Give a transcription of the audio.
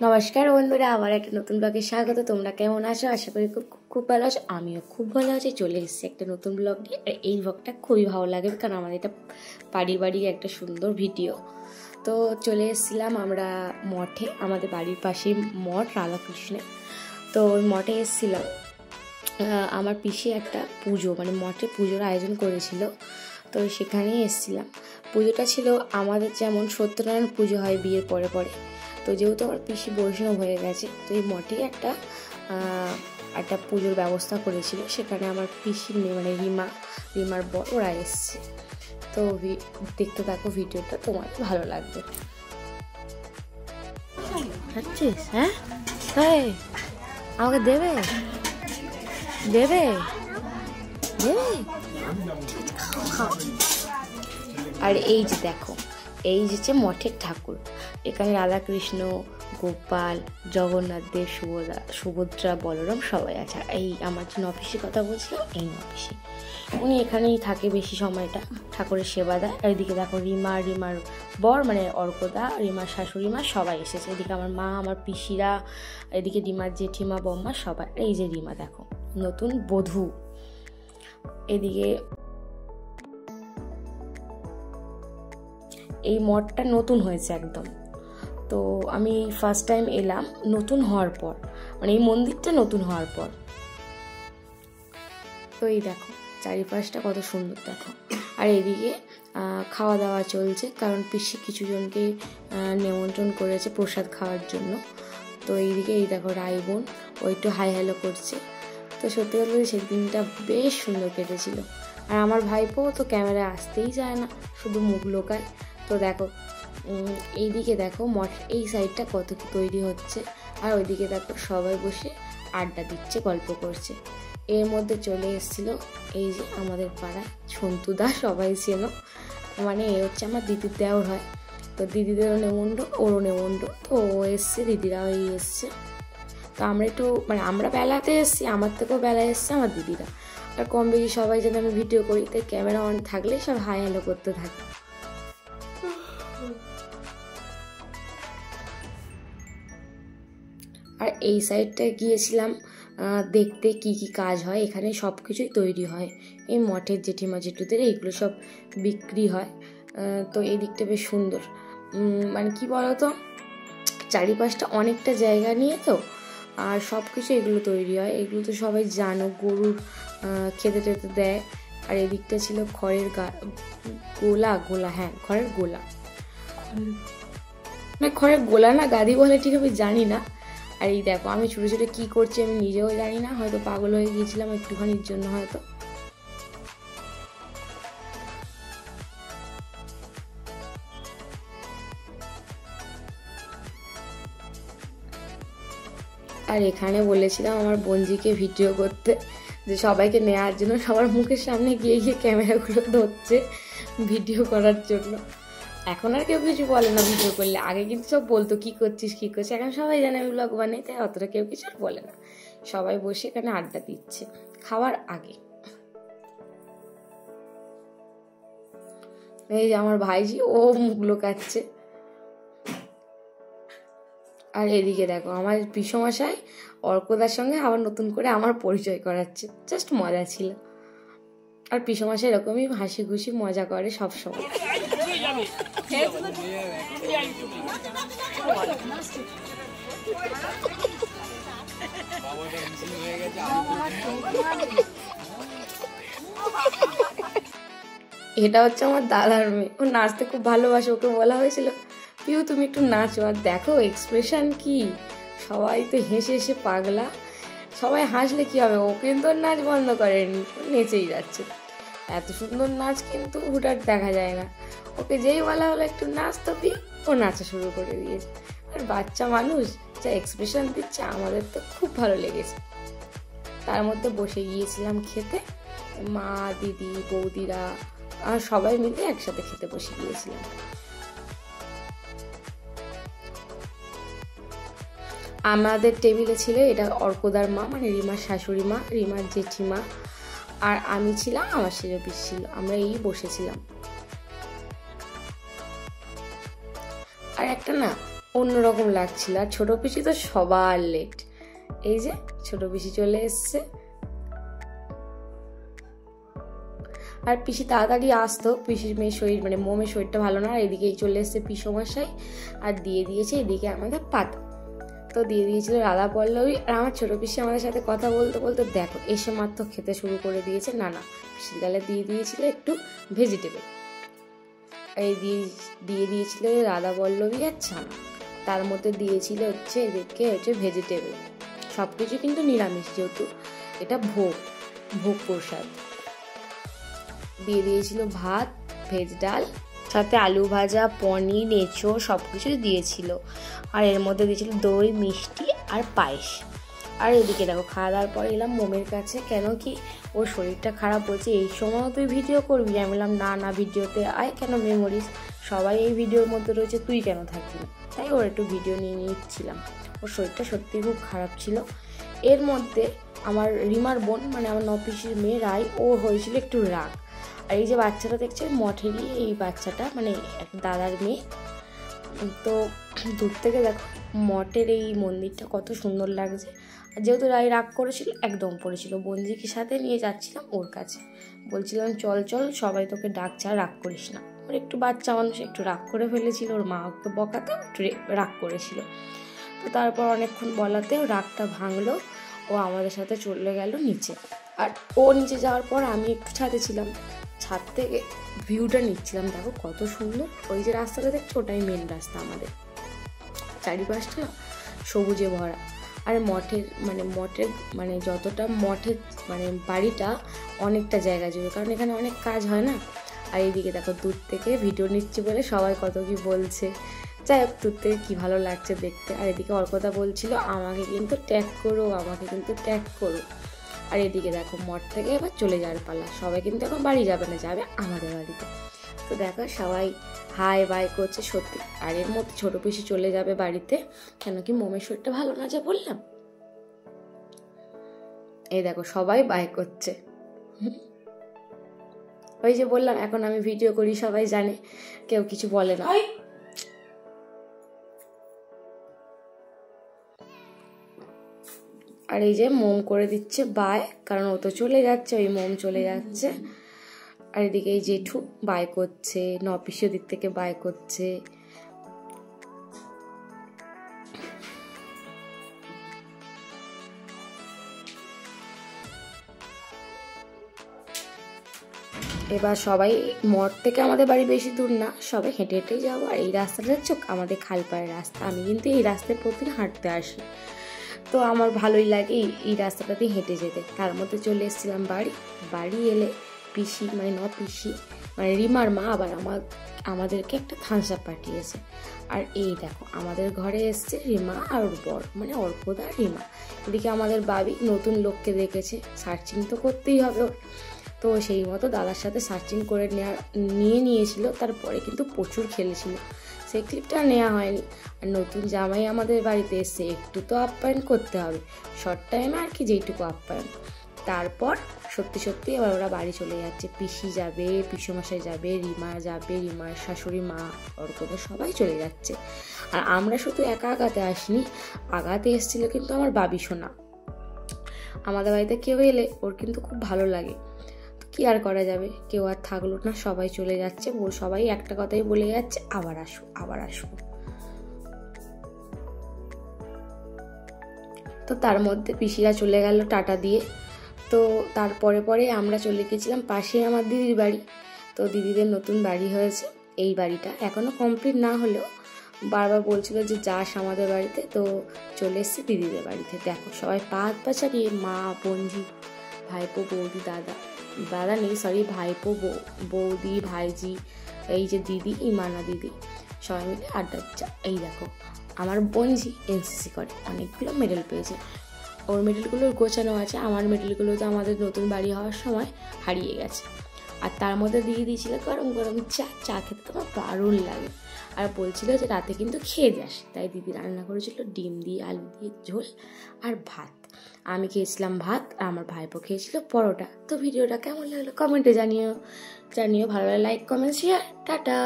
নমস্কার বন্ধুরা, আবার একটা নতুন ব্লগে স্বাগত। তোমরা কেমন আছো? আশা করি খুব ভালো আছো। আমিও খুব ভালো আছি। চলে এসেছি একটা নতুন ব্লগ নিয়ে। আর এই ব্লগটা খুবই ভালো লাগে, কারণ আমাদের এটা পারিবারিক একটা সুন্দর ভিডিও। তো চলে এসেছিলাম আমরা মঠে, আমাদের বাড়ির পাশেই মঠ রাধাকৃষ্ণের। তো ওই মঠে এসেছিলাম। আমার পিসি একটা পুজো, মানে মঠে পুজোর আয়োজন করেছিল, তো সেখানেই এসেছিলাম। পুজোটা ছিল আমাদের যেমন সত্যনারায়ণ পুজো হয় বিয়ের পরে পরে, তো যেহেতু আমার পিসি বৈষ্ণব হয়ে গেছে, তো এই মঠেই একটা পুজোর ব্যবস্থা করেছিল। সেখানে আমার পিসির মেয়ে মানে রিমার বর ওরা এসছে। তো দেখতে থাকো ভিডিওটা, তোমার ভালো লাগবে। হ্যাঁ, আমাকে দেবে দেবে দেবে। আর এই যে দেখো, এই যে মঠের ঠাকুর, এখানে রাধাকৃষ্ণ, গোপাল, জগন্নাথ দেব, সুভদ্রা, বলরাম সবাই আছে। এই আমার যে অফিসের কথা বলছিলাম, এই অফিসে উনি এখানেই থাকে বেশি সময়টা, ঠাকুরের সেবা দেয়। আর এদিকে দেখো রিমার বর মানে অর্কদা, রিমার শাশুড়ি মা সবাই এসেছে। এদিকে আমার মা, আমার পিসিরা, এদিকে রিমার জেঠিমা, বম্মা সবাই। এই যে রিমা দেখো, নতুন বধূ। এদিকে এই মঠটা নতুন হয়েছে একদম। তো আমি ফার্স্ট টাইম এলাম নতুন হওয়ার পর, মানে এই মন্দিরটা নতুন হওয়ার পর। তো এই দেখো চারিপাশটা কত সুন্দর দেখো। আর এদিকে খাওয়া দাওয়া চলছে, কারণ পিসি কিছু জনকে নিমন্ত্রণ করেছে প্রসাদ খাওয়ার জন্য। তো এইদিকে এই দেখো রায়বোন, ও একটু হাই হ্যালো করছে। তো সত্যি কথা বলতে সেই দিনটা বেশ সুন্দর কেটেছিল। আর আমার ভাইপো তো ক্যামেরায় আসতেই চায় না, শুধু মুখ লোকায়। তো দেখো এইদিকে দেখো মঠ এই সাইডটা কত কি তৈরি হচ্ছে, আর ওইদিকে দেখো সবাই বসে আড্ডা দিচ্ছে, গল্প করছে। এর মধ্যে চলে এসেছিল এই যে আমাদের পাড়ায় ছন্তুদা, সবাই ছিল, মানে এ হচ্ছে আমার দিদির দেওর হয়। তো দিদিদেরও নেমন্ত্রণ, ওরও নেমন্ত্রণ। তো ও এসছে, দিদিরাও এসছে। তো আমরা একটু মানে আমরা বেলাতে এসেছি, আমার থেকেও বেলায় এসছে আমার দিদিরা। আর কম বেশি সবাই যেন আমি ভিডিও করি, তাই ক্যামেরা অন থাকলে সব হাই হ্যালো করতে থাকে। আর এই সাইডটায় গিয়েছিলাম দেখতে কি কি কাজ হয়। এখানে সব কিছুই তৈরি হয়, এই মঠের জেঠিমা জেঠুদের এইগুলো সব বিক্রি হয়। তো এই দিকটা বেশ সুন্দর, মানে কি বলতো, চারিপাশটা অনেকটা জায়গা নিয়ে তো, আর সব কিছু এগুলো তৈরি হয়। এগুলো তো সবাই জানো, গরুর খেতে টেতে দেয়। আর এদিকটা ছিল খড়ের গোলা, হ্যাঁ খড়ের গোলা, না খড়ের গোলা না গাদি বলে, ঠিক আমি জানি না। আর এই দেখো আমি ছোটো ছোটো কী করছি আমি নিজেও জানি না, হয়তো পাগল হয়ে গিয়েছিলাম একটুখানির জন্য হয়তো। আর এখানে বলেছিলাম আমার বোনজিকে ভিডিও করতে, যে সবাইকে নেওয়ার জন্য, সবার মুখের সামনে গিয়ে ক্যামেরাগুলো ধরছে ভিডিও করার জন্য। এখন আর কেউ কিছু বলে না ভিডিও করলে, আগে কিন্তু সব বলতো কি করছিস। এখন সবাই জানে আমি ব্লগ বানাই, তাই অতটা কেউ কিছু বলে না। সবাই বসে এখানে আড্ডা দিচ্ছে খাওয়ার আগে। এই যে আমার ভাইজি, ও মুখ লোকাচ্ছে। আর এদিকে দেখো আমার পিসমশাই অর্কদার সঙ্গে আবার নতুন করে আমার পরিচয় করাচ্ছে, জাস্ট মজা ছিল। আর পিসমশাই এরকমই হাসি খুশি মজা করে সবসময়। এটা হচ্ছে আমার দাদার মেয়ে, ও নাচতে খুব ভালোবাসে। ওকে বলা হয়েছিল পিউ তুমি একটু নাচো, আর দেখো এক্সপ্রেশন কি, সবাই তো হেসে হেসে পাগলা। সবাই হাসলে কি হবে, ও কিন্তু নাচ বন্ধ করেনি, নেচেই যাচ্ছে। এত সুন্দর নাচ কিন্তু হুটহাট দেখা যায় না। ওকে যেই বলা হলো একটু নাচ তো পিউ, ও নাচা শুরু করে দিয়েছে। আর বাচ্চা মানুষ যা এক্সপ্রেশন দিচ্ছে, আমাদের তো খুব ভালো লেগেছে। তার মধ্যে বসে গিয়েছিলাম খেতে, মা, দিদি, বৌদিরা আর সবাই মিলে একসাথে খেতে বসে গিয়েছিলাম। আমাদের টেবিলে ছিল এটা অর্কদার মা, মানে রিমার শাশুড়ি মা, রিমার জেঠিমা, আর আমি ছিলাম, আমার সেজো পিস ছিল, আমরা এই বসেছিলাম। আর একটা না অন্যরকম লাগছিল। আর ছোট পিসি তো সবার লেট, এই যে ছোট পিসি চলে এসছে। আর পিসি তাড়াতাড়ি আসতো, পিসির মেয়ের শরীর মানে মোমের শরীরটা ভালো না। এদিকেই চলে এসছে পিসমশাই আর দিয়ে দিয়েছে এদিকে আমাদের পাতা। তো দিয়ে দিয়েছিল রাধা পল্লবী। আর আমার ছোটো পিসি আমাদের সাথে কথা বলতে বলতে দেখো এসে মাত্র খেতে শুরু করে দিয়েছে। না পিসির গালে দিয়ে দিয়েছিল একটু ভেজিটেবল, এই দিয়ে দিয়েছিল রাধা পল্লবী আর ছানা, তার মধ্যে দিয়েছিল হচ্ছে এদিকে হচ্ছে ভেজিটেবল। সব কিছু কিন্তু নিরামিষ, যেহেতু এটা ভোগ প্রসাদ। দিয়ে দিয়েছিল ভাত, ভেজ ডাল, সাথে আলু ভাজা, পনির, এঁচোড় সব কিছু দিয়েছিল। আর এর মধ্যে দিয়েছিল দই, মিষ্টি আর পায়েস। আর এদিকে দেখো খাওয়া দাওয়ার পরে এলাম মোমের কাছে, কেন কি ওর শরীরটা খারাপ হচ্ছে, এই সময়ও তুই ভিডিও করবি? আমি বললাম না ভিডিওতে আয়, কেন মেমোরিজ সবাই এই ভিডিওর মধ্যে রয়েছে, তুই কেন থাকবি না? তাই ওর একটু ভিডিও নিয়ে নিচ্ছিলাম। ওর শরীরটা সত্যি খুব খারাপ ছিল। এর মধ্যে আমার রিমার বোন মানে আমার নপিসির মেয়ে রায়, ও হয়েছিল একটু রাগ। আর এই যে বাচ্চাটা দেখছে মঠেরই এই বাচ্চাটা, মানে একটা দাদার মেয়ে। তো দূর থেকে দেখো মঠের এই মন্দিরটা কত সুন্দর লাগছে। আর যেহেতু রায় রাগ করেছিল, একদম পড়েছিল, বঞ্জিকে সাথে নিয়ে যাচ্ছিলাম ওর কাছে, বলছিলাম চল সবাই তোকে ডাকছে, আর রাগ করিস না। ওর একটু বাচ্চা মানুষ, একটু রাগ করে ফেলেছিল, ওর মা ওকে বকাতে একটু রাগ করেছিল। তো তারপর অনেকক্ষণ বলাতে রাগটা ভাঙলো, ও আমাদের সাথে চলে গেল নিচে। আর ও নিচে যাওয়ার পর আমি একটু ছাদে ছিলাম, ছাদ থেকে ভিউটা নিচ্ছিলাম। দেখো কত সুন্দর, ওই যে রাস্তাটা দেখছো ওটাই মেন রাস্তা আমাদের, চারিপাশটা সবুজে ভরা। আর মঠের মানে যতটা মঠের মানে বাড়িটা অনেকটা জায়গা জুড়ে, কারণ এখানে অনেক কাজ হয় না। আর এইদিকে দেখো দূর থেকে ভিডিও নিচ্ছি বলে সবাই কত কি বলছে, যাই হোক দূর থেকে কী ভালো লাগছে দেখতে। আর এদিকে অর্কতা বলছিল আমাকে কিন্তু ট্যাগ করো। আর এদিকে দেখো মঠ থেকে এবার চলে যাওয়ার পালা, সবাই কিন্তু এখন বাড়ি যাবে না, যাবে আমাদের বাড়িতে। তো দেখো সবাই হাই বাই করছে সত্যি। আর এর মধ্যে ছোট পিসি চলে যাবে বাড়িতে, কেন কি মোমের শরীরটা ভালো না, যা বললাম। এই দেখো সবাই বাই করছে, ওই যে বললাম এখন আমি ভিডিও করি, সবাই জানে, কেউ কিছু বলে না। আর এই যে মোম করে দিচ্ছে বাই, কারণ ও তো চলে যাচ্ছে, ওই মোম চলে যাচ্ছে। আর এদিকে এই জেঠু বাই করছে, নপিসি দিক থেকে বাই করছে। এবার সবাই মঠ থেকে আমাদের বাড়ি বেশি দূর না, সবাই হেঁটে হেঁটেই যাবো। আর এই রাস্তাটা দেখছো আমাদের খালপাড়ের রাস্তা, আমি কিন্তু এই রাস্তায় প্রতিদিন হাঁটতে আসি, তো আমার ভালোই লাগে এই রাস্তাটাতে হেঁটে যেতে। তার মধ্যে চলে এসেছিলাম বাড়ি এলে পিসি মানে পিসি মানে রিমার মা আবার আমাদেরকে একটা থামস আপ পাঠিয়েছে। আর এই দেখো আমাদের ঘরে এসছে রিমা আর ওর বর মানে অর্কদা রিমা। এদিকে আমাদের বাবি নতুন লোককে দেখেছে, সার্চিং তো করতেই হবে ওর, তো সেই মতো দাদার সাথে সার্চিং করে নিয়েছিল। তারপরে কিন্তু প্রচুর খেলেছিল, সেই ক্লিপটা নেওয়া হয়নি। আর নতুন জামাই আমাদের বাড়িতে এসছে, একটু তো আপ্যায়ন করতে হবে, শর্ট টাইমে আর কি যেইটুকু আপ্যায়ন। তারপর সত্যি এবার ওরা বাড়ি চলে যাচ্ছে, পিসি যাবে, পিসমশাই যাবে, রিমা যাবে, রিমার শাশুড়ি মা অর্কদা সবাই চলে যাচ্ছে। আর আমরা শুধু একা আগাতে আসিনি, আগাতে এসেছিল কিন্তু আমার বাবি সোনা। আমাদের বাড়িতে কেউ এলে ওর কিন্তু খুব ভালো লাগে, কি আর করা যাবে, কেউ আর থাকলো না, সবাই চলে যাচ্ছে। সবাই একটা কথাই বলে যাচ্ছে, আবার আসবো। তো তার মধ্যে পিসিরা চলে গেল টাটা দিয়ে। তো পরে আমরা চলে গেছিলাম পাশে আমার দিদির বাড়ি। তো দিদিদের নতুন বাড়ি হয়েছে, এই বাড়িটা এখনো কমপ্লিট না হলেও বারবার বলছিল যে যাস আমাদের বাড়িতে, তো চলে এসছে দিদিদের বাড়িতে। দেখো সবাই পা হাত পা ছাড়িয়ে, মা, বোনজি, ভাইপো, বৌদি, দাদা নেই সরি, ভাইপো, বৌদি, ভাইজি, এই যে দিদি, ইমানা দিদি, সবাই মিলে আড্ডা দিচ্ছে। এই দেখো আমার বোনজি এনসিসি করে, অনেকগুলো মেডেল পেয়েছে, ওর মেডেলগুলোর গোছানো আছে, আমার মেডেলগুলো তো আমাদের নতুন বাড়ি হওয়ার সময় হারিয়ে গেছে। আর তার মধ্যে দিয়ে দিয়েছিল গরম গরম চা খেতে তোমার দারুণ লাগে। আর বলছিল যে রাতে কিন্তু খেয়ে যাস, তাই দিদি রান্না করেছিল ডিম দিয়ে আলু দিয়ে ঝোল আর ভাত। আমি খেয়েছিলাম ভাত, আর আমার ভাইপো খেয়েছিল পরোটা। তো ভিডিওটা কেমন লাগলো কমেন্টে জানিও, ভালো লাগলে লাইক, কমেন্ট, শেয়ার। টাটা।